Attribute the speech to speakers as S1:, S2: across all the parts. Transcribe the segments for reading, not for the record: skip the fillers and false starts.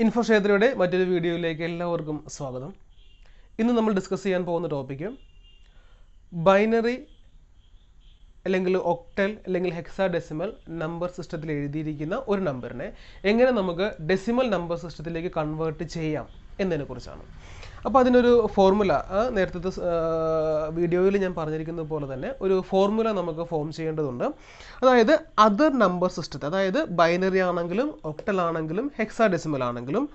S1: ഇൻഫോഷേത്രയുടെ മറ്റൊരു വീഡിയോയിലേക്ക് എല്ലാവർക്കും സ്വാഗതം. ഇന്ന് നമ്മൾ ഡിസ്കസ് ചെയ്യാൻ പോകുന്ന ടോപ്പിക്ക് ബൈനറി അല്ലെങ്കിൽ ഒക്ടൽ അല്ലെങ്കിൽ ഹെക്സാഡെസിമൽ നമ്പർ സിസ്റ്റത്തിൽ എഴുതിയിരിക്കുന്ന ഒരു നമ്പറിനെ എങ്ങനെ നമുക്ക് ഡെസിമൽ നമ്പർ സിസ്റ്റത്തിലേക്ക് കൺവേർട്ട് ചെയ്യാം എന്നതിനെക്കുറിച്ചാണ്. അപ്പോൾ അതിനൊരു ഫോർമുല നേരത്തെ വീഡിയോയിൽ ഞാൻ പറഞ്ഞിരിക്കുന്നത് പോലെ തന്നെ ഒരു ഫോർമുല നമുക്ക് ഫോം ചെയ്യേണ്ടതുണ്ട്. അതായത് അതർ നമ്പർ സിസ്റ്റത്തെ, അതായത് ബൈനറി ആണെങ്കിലും ഒക്ടൽ ആണെങ്കിലും ഹെക്സാഡെസിമൽ ആണെങ്കിലും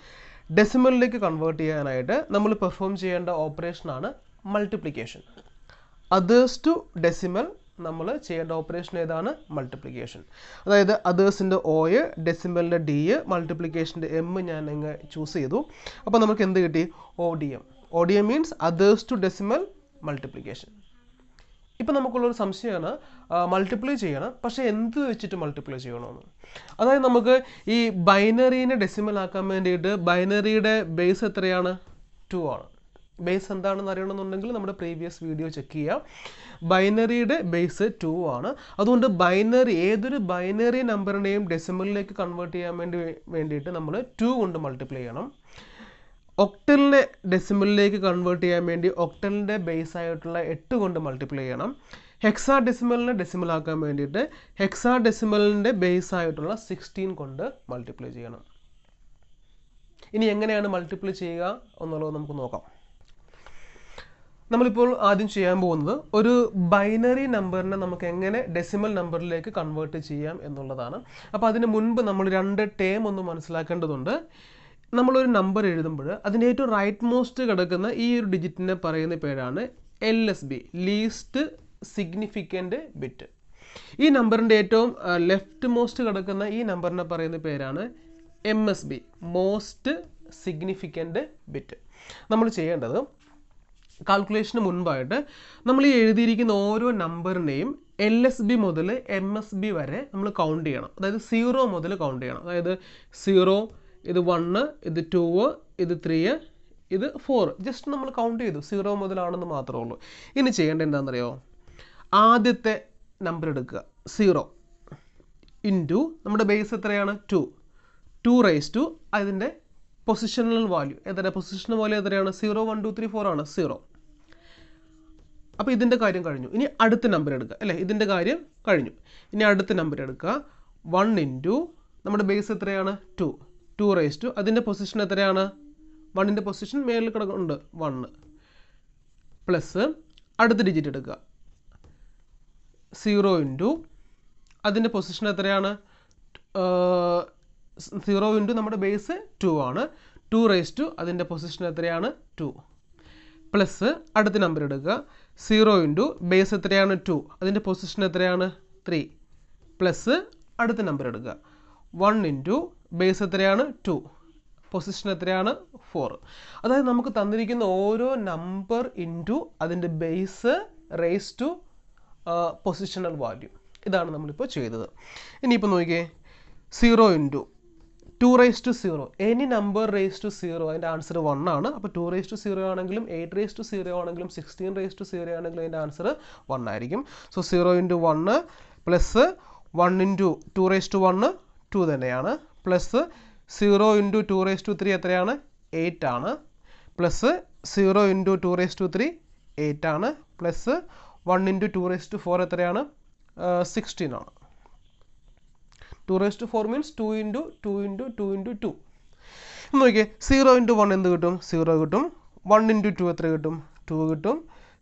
S1: ഡെസിമലിലേക്ക് കൺവേർട്ട് ചെയ്യാനായിട്ട് നമ്മൾ പെർഫോം ചെയ്യേണ്ട ഓപ്പറേഷനാണ് മൾട്ടിപ്ലിക്കേഷൻ. അതേഴ്സ് ടു ഡെസിമൽ നമ്മൾ ചെയ്യേണ്ട ഓപ്പറേഷൻ ഏതാണ്? മൾട്ടിപ്ലിക്കേഷൻ. അതായത് അതേഴ്സിൻ്റെ ഒ, ഡെസിമലിൻ്റെ ഡി, മൾട്ടിപ്ലിക്കേഷൻ്റെ എം ഞാൻ അങ്ങ് ചൂസ് ചെയ്തു. അപ്പോൾ നമുക്ക് എന്ത് കിട്ടി? ODM. ODM means others to decimal multiplication. ഇപ്പം നമുക്കുള്ളൊരു സംശയമാണ്, മൾട്ടിപ്ലൈ ചെയ്യണം, പക്ഷേ എന്ത് വെച്ചിട്ട് മൾട്ടിപ്ലൈ ചെയ്യണമെന്ന്. അതായത് നമുക്ക് ഈ ബൈനറീനെ ഡെസിമൽ ആക്കാൻ വേണ്ടിയിട്ട് ബൈനറിയുടെ ബേസ് എത്രയാണ്? 2 ആണ്. ബേസ് എന്താണെന്ന് അറിയണമെന്നുണ്ടെങ്കിൽ നമ്മുടെ പ്രീവിയസ് വീഡിയോ ചെക്ക് ചെയ്യാം. ബൈനറിയുടെ ബേസ് 2 ആണ്. അതുകൊണ്ട് ഏതൊരു ബൈനറി നമ്പറിനെയും ഡെസിമലിലേക്ക് കൺവേർട്ട് ചെയ്യാൻ വേണ്ടിയിട്ട് നമ്മൾ 2 കൊണ്ട് മൾട്ടിപ്ലൈ ചെയ്യണം. ഒക്ടലിനെ ഡെസിമലിലേക്ക് കൺവേർട്ട് ചെയ്യാൻ വേണ്ടി ഒക്ടലിൻ്റെ ബേസ് ആയിട്ടുള്ള 8 കൊണ്ട് മൾട്ടിപ്ലൈ ചെയ്യണം. ഹെക്സാ ഡെസിമലിനെ ഡെസിമൽ ആക്കാൻ വേണ്ടിയിട്ട് ഹെക്സാ ഡെസിമലിൻ്റെ ബേസ് ആയിട്ടുള്ള 16 കൊണ്ട് മൾട്ടിപ്ലൈ ചെയ്യണം. ഇനി എങ്ങനെയാണ് മൾട്ടിപ്ലൈ ചെയ്യുക എന്നുള്ളത് നമുക്ക് നോക്കാം. നമ്മളിപ്പോൾ ആദ്യം ചെയ്യാൻ പോകുന്നത് ഒരു ബൈനറി നമ്പറിനെ നമുക്ക് എങ്ങനെ ഡെസിമൽ നമ്പറിലേക്ക് കൺവേർട്ട് ചെയ്യാം എന്നുള്ളതാണ്. അപ്പോൾ അതിന് മുൻപ് നമ്മൾ 2 ടേം ഒന്ന് മനസ്സിലാക്കേണ്ടതുണ്ട്. നമ്മളൊരു നമ്പർ എഴുതുമ്പോൾ അതിൻ്റെ ഏറ്റവും റൈറ്റ് മോസ്റ്റ് കിടക്കുന്ന ഈ ഒരു ഡിജിറ്റിനെ പറയുന്ന പേരാണ് LSB, ലീസ്റ്റ് സിഗ്നിഫിക്കൻ്റ് ബിറ്റ്. ഈ നമ്പറിൻ്റെ ഏറ്റവും ലെഫ്റ്റ് മോസ്റ്റ് കിടക്കുന്ന ഈ നമ്പറിനെ പറയുന്ന പേരാണ് MSB, മോസ്റ്റ് സിഗ്നിഫിക്കൻ്റ് ബിറ്റ്. നമ്മൾ ചെയ്യേണ്ടത് കാൽക്കുലേഷന് മുൻപായിട്ട് നമ്മൾ ഈ എഴുതിയിരിക്കുന്ന ഓരോ നമ്പറിനെയും LSB മുതൽ MSB വരെ നമ്മൾ കൗണ്ട് ചെയ്യണം. അതായത് 0 മുതൽ കൗണ്ട് ചെയ്യണം. അതായത് 0, ഇത് 1, ഇത് 2, ഇത് 3, ഇത് 4. ജസ്റ്റ് നമ്മൾ കൗണ്ട് ചെയ്തു, 0 മുതലാണെന്ന് മാത്രമേ ഉള്ളൂ. ഇനി ചെയ്യേണ്ടത് എന്താണെന്നറിയോ? ആദ്യത്തെ നമ്പർ എടുക്കുക, 0 ഇൻറ്റു നമ്മുടെ ബേസ് എത്രയാണ്? 2 റേസ് ടു അതിൻ്റെ പൊസിഷണൽ വാല്യൂ എത്രയാണ്? പൊസിഷണൽ വാല്യൂ എത്രയാണ്? 0, 1, 2, 3, 4 ആണ്, 0. അപ്പോൾ ഇതിൻ്റെ കാര്യം കഴിഞ്ഞു. ഇനി അടുത്ത നമ്പർ എടുക്കുക, അല്ലേ? ഇതിൻ്റെ കാര്യം കഴിഞ്ഞു. ഇനി അടുത്ത നമ്പർ എടുക്കുക, 1 ഇൻറ്റു നമ്മുടെ ബേസ് എത്രയാണ്? 2 റേസ് ടു അതിൻ്റെ പൊസിഷൻ എത്രയാണ്? 1ൻ്റെ പൊസിഷൻ മേളിൽ കിടക്കുന്നുണ്ട്, 1 പ്ലസ് അടുത്ത ഡിജിറ്റ് എടുക്കുക, 0 ഇൻറ്റു അതിൻ്റെ പൊസിഷൻ എത്രയാണ്? 0 ഇൻറ്റു നമ്മുടെ ബേസ് 2 ആണ്, 2 റേസ് ടു അതിൻ്റെ പൊസിഷൻ എത്രയാണ്? 2 പ്ലസ് അടുത്ത നമ്പർ എടുക്കുക, 0 ഇൻറ്റു ബേസ് എത്രയാണ്? 2 അതിൻ്റെ പൊസിഷൻ എത്രയാണ്? 3 പ്ലസ് അടുത്ത നമ്പർ എടുക്കുക, 1 ഇൻറ്റു ബേസ് എത്രയാണ്? 2 പൊസിഷൻ എത്രയാണ്? 4. അതായത് നമുക്ക് തന്നിരിക്കുന്ന ഓരോ നമ്പർ ഇൻറ്റു അതിൻ്റെ base raise to positional value. ഇതാണ് നമ്മളിപ്പോൾ ചെയ്തത്. ഇനിയിപ്പോൾ നോക്കിയേ, 0 into 2 raise to 0, any number raise to 0, അതിൻ്റെ ആൻസർ 1 ആണ്. അപ്പോൾ 2 റേസ് ടു 0 ആണെങ്കിലും 8 റേസ് ടു 0 ആണെങ്കിലും 16 റേസ് ടു 0 ആണെങ്കിലും അതിൻ്റെ ആൻസർ 1 ആയിരിക്കും. So 0 into 1 plus 1 into 2 raise to 1 2 തന്നെയാണ്, പ്ലസ് 0 ഇൻറ്റു 2 റേസ് ടു 3 എത്രയാണ്? 8 ആണ്, പ്ലസ് 0 ഇൻറ്റു 2 റേസ് ടു 3 8 ആണ്, പ്ലസ് 1 ഇൻറ്റു 2 റേസ് ടു 4 എത്രയാണ്? 16 ആണ്. 2 raise to 4 means 2 into 2 into 2 into 2. നോക്കിയേ, 0 ഇൻറ്റു 1 എന്ത് കിട്ടും? 0 കിട്ടും. 1 ഇൻറ്റു 2 എത്ര കിട്ടും? 2 കിട്ടും.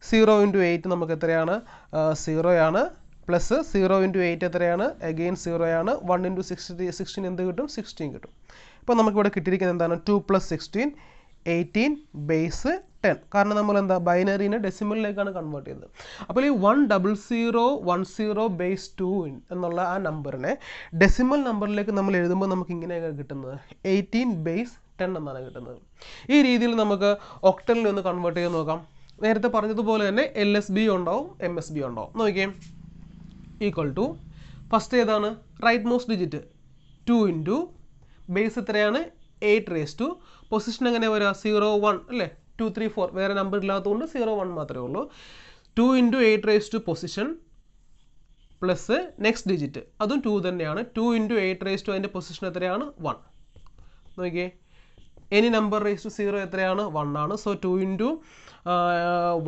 S1: 0 ഇൻറ്റു 8 നമുക്ക് എത്രയാണ്? 0 ആണ്, പ്ലസ് 0 ഇൻറ്റു 8 എത്രയാണ്? അഗെയിൻ 0 ആണ്. 1 ഇൻറ്റു 16 എന്ത് കിട്ടും? 16 കിട്ടും. അപ്പോൾ നമുക്കിവിടെ കിട്ടിയിരിക്കുന്നത് എന്താണ്? 2 പ്ലസ് 16 18 ബേസ് 10. കാരണം നമ്മൾ എന്താ ബൈനറിനെ ഡെസിമലിലേക്കാണ് കൺവേർട്ട് ചെയ്തത്. അപ്പോൾ ഈ 10010 ബേസ് 2 എന്നുള്ള ആ നമ്പറിനെ ഡെസിമൽ നമ്പറിലേക്ക് നമ്മൾ എഴുതുമ്പോൾ നമുക്ക് ഇങ്ങനെയൊക്കെ കിട്ടുന്നത് 18 ബേസ് 10 എന്നാണ് കിട്ടുന്നത്. ഈ രീതിയിൽ നമുക്ക് ഒക്ടലിനെ ഒന്ന് കൺവേർട്ട് ചെയ്ത് നോക്കാം. നേരത്തെ പറഞ്ഞതുപോലെ തന്നെ LSB ഉണ്ടാവും, MSB ഉണ്ടാവും. നോക്കിയേ, ഈക്വൽ ടു ഫസ്റ്റ് ഏതാണ്? Right most digit 2 into base എത്രയാണ്? 8 റേസ് ടു പൊസിഷൻ എങ്ങനെ വരിക? 0, 1 അല്ലേ? 2, 3, 4 വേറെ നമ്പർ ഇല്ലാത്തതുകൊണ്ട് 0, 1 മാത്രമേ ഉള്ളൂ. 2 into 8 raise to position plus next digit അതും 2 തന്നെയാണ്. 2 ഇൻറ്റു 8 റേസ് ടു അതിൻ്റെ പൊസിഷൻ എത്രയാണ്? 1. നോക്കിയേ, എനി നമ്പർ റേസ് ടു 0 എത്രയാണ് 1 ആണ്. So 2 into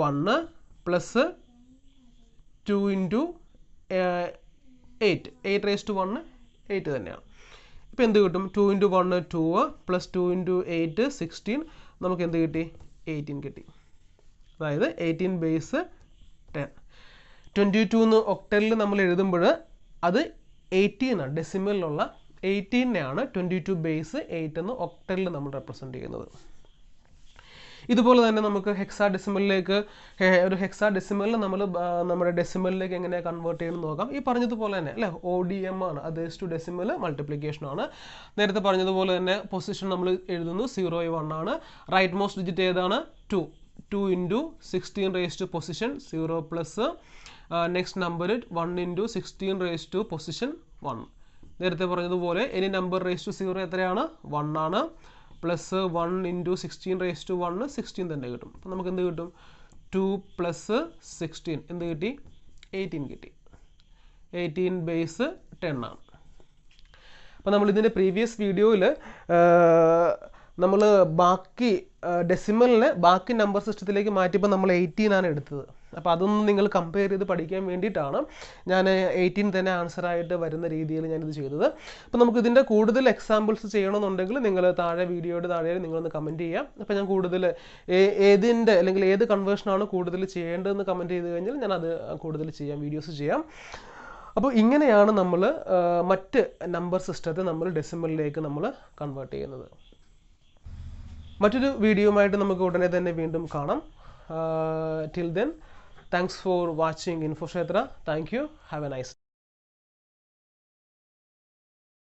S1: 1 plus 2 into 8 raise to 1 8 തന്നെയാണ്. ഇപ്പോൾ എന്ത് കിട്ടും? 2 ഇൻറ്റു 1 2 പ്ലസ് 2 ഇൻറ്റു 8 16. നമുക്ക് എന്ത് കിട്ടി? 18 കിട്ടി. അതായത് 18 ബേസ് 10. 22 എന്ന് ഒക്ടലിൽ നമ്മൾ എഴുതുമ്പോൾ അത് 18 ആണ്, ഡെസിമലിലുള്ള 18നെയാണ് 22 ബേസ് 8 എന്ന് ഒക്ടലിൽ നമ്മൾ റെപ്രസെൻറ്റ് ചെയ്യുന്നത്. ഇതുപോലെ തന്നെ നമുക്ക് ഹെക്സാ ഡെസിമലിലേക്ക് ഒരു ഹെക്സാ ഡെസിമലിൽ നമ്മൾ നമ്മുടെ ഡെസിമലിലേക്ക് എങ്ങനെ കൺവേർട്ട് ചെയ്യണമെന്ന് നോക്കാം. ഈ പറഞ്ഞതുപോലെ തന്നെ അല്ലേ, ODM ആണ്, അത് റേസ് ടു ഡെസിമൽ മൾട്ടിപ്ലിക്കേഷൻ ആണ്. നേരത്തെ പറഞ്ഞതുപോലെ തന്നെ പൊസിഷൻ നമ്മൾ എഴുതുന്നു 0 1 ആണ്. റൈറ്റ് മോസ്റ്റ് ഡിജിറ്റ് ഏതാണ്? 2 into 16 raise to position 0 plus next number 1 into 16 raise to position 1. നേരത്തെ പറഞ്ഞതുപോലെ എനി നമ്പർ റേസ് ടു 0 എത്രയാണ്? 1 ആണ്. പ്ലസ് 1 ഇൻറ്റു 16 റേസ് ടു 1 16 തന്നെ കിട്ടും. അപ്പം നമുക്ക് എന്ത് കിട്ടും? 2 പ്ലസ് 16 എന്ത് കിട്ടി? 18 കിട്ടി. 18 ബേസ് 10 ആണ്. അപ്പോൾ നമ്മൾ ഇതിൻ്റെ പ്രീവിയസ് വീഡിയോയിൽ നമ്മൾ ബാക്കി ഡെസിമലിനെ ബാക്കി നമ്പർ സിസ്റ്റത്തിലേക്ക് മാറ്റിയപ്പോൾ നമ്മൾ 18 ആണ് എടുത്തത്. അപ്പോൾ അതൊന്നും നിങ്ങൾ കമ്പയർ ചെയ്ത് പഠിക്കാൻ വേണ്ടിയിട്ടാണ് ഞാൻ 18 തന്നെ ആൻസറായിട്ട് വരുന്ന രീതിയിൽ ഞാനിത് ചെയ്തത്. അപ്പോൾ നമുക്ക് ഇതിൻ്റെ കൂടുതൽ എക്സാമ്പിൾസ് ചെയ്യണമെന്നുണ്ടെങ്കിൽ നിങ്ങൾ താഴെ വീഡിയോയുടെ താഴെ നിങ്ങളൊന്ന് കമൻറ്റ് ചെയ്യാം. അപ്പോൾ ഞാൻ കൂടുതൽ ഏതിൻ്റെ അല്ലെങ്കിൽ ഏത് കൺവേർഷനാണ് കൂടുതൽ ചെയ്യേണ്ടതെന്ന് കമൻറ്റ് ചെയ്ത് കഴിഞ്ഞാൽ ഞാൻ അത് കൂടുതൽ ചെയ്യാം, വീഡിയോസ് ചെയ്യാം. അപ്പോൾ ഇങ്ങനെയാണ് നമ്മൾ മറ്റ് നമ്പർ സിസ്റ്റത്തെ നമ്മൾ ഡെസിമലിലേക്ക് നമ്മൾ കൺവേർട്ട് ചെയ്യുന്നത്. മറ്റൊരു വീഡിയോയുമായിട്ട് നമുക്ക് ഉടനെ തന്നെ വീണ്ടും കാണാം. Till then, thanks for watching Infokshetra. Thank you. Have a nice